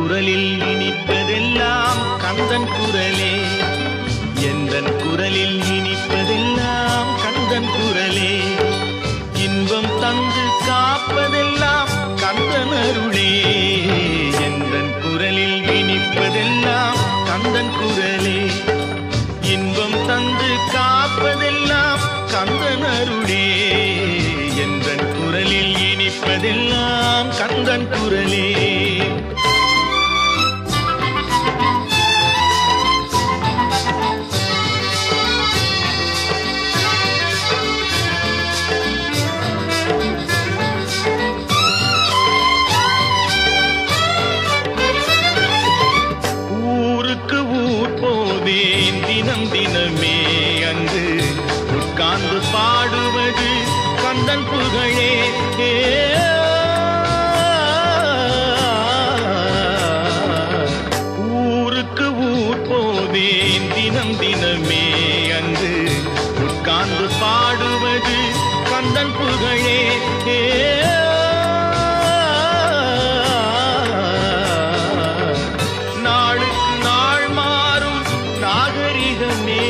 குரலில் இனிப்பதெல்லாம் கந்தன் குரலே, எந்தன் குரலில் இனிப்பதெல்லாம் கந்தன் குரலே, இன்பம் தந்து காப்பதெல்லாம் கந்தன் அருளே, எந்தன் குரலில் இனிப்பதெல்லாம் கந்தன் குரலே, இன்பம் தந்து காப்பதெல்லாம் கந்தன் அருளே, எந்தன் குரலில் இனிப்பதெல்லாம் கந்தன் குரலே. ஊருக்கு ஊர் போவேன் தினம் தினமே, அங்கு உட்கார்ந்து பாடுவது கந்தன் புகழே. ஊருக்கு ஊர் போவேன் தினம் தினமே, அங்கு உட்கார்ந்து பாடுவது கந்தன் புகழே. நாளுக்கு நாள் மாறும் நாகரிகமே,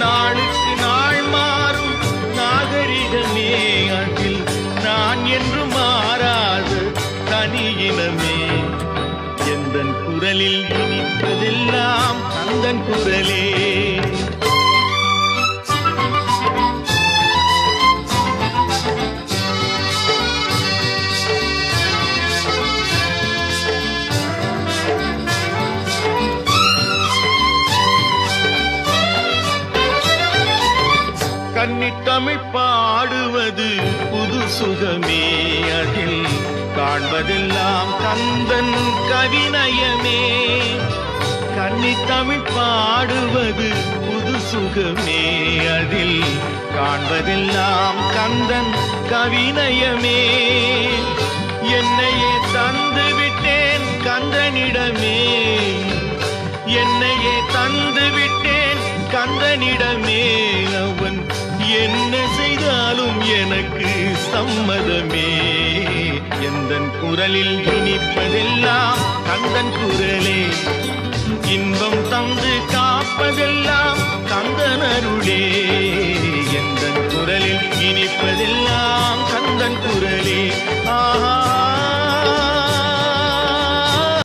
நாளுக்கு நாள் மாறும் நாகரிகமே, அதில் நான் என்று மாறாத தனியினமே, எந்தன் குரலில் இனிப்பதெல்லாம் கந்தன் குரலே. கன்னித்தமிழ் பாடுவது புது சுகமே, அதில் காண்பதெல்லாம் கந்தன் கவிநயமே. கன்னித்தமிழ் பாடுவது புது சுகமே, அதில் காண்பதெல்லாம் கந்தன் கவிநயமே. என்னையே தந்து விட்டேன் கந்தனிடமே, என்னையே தந்து விட்டேன் கந்தனிடமே, அவன் என்ன செய்தாலும் எனக்கு சம்மதமே, எந்தன் குரலில் இனிப்பதெல்லாம் கந்தன் குரலே, இன்பம் தந்து காப்பதெல்லாம் கந்தன் அருளே, எந்தன் குரலில் இனிப்பதெல்லாம் கந்தன் குரலே. ஆஹா.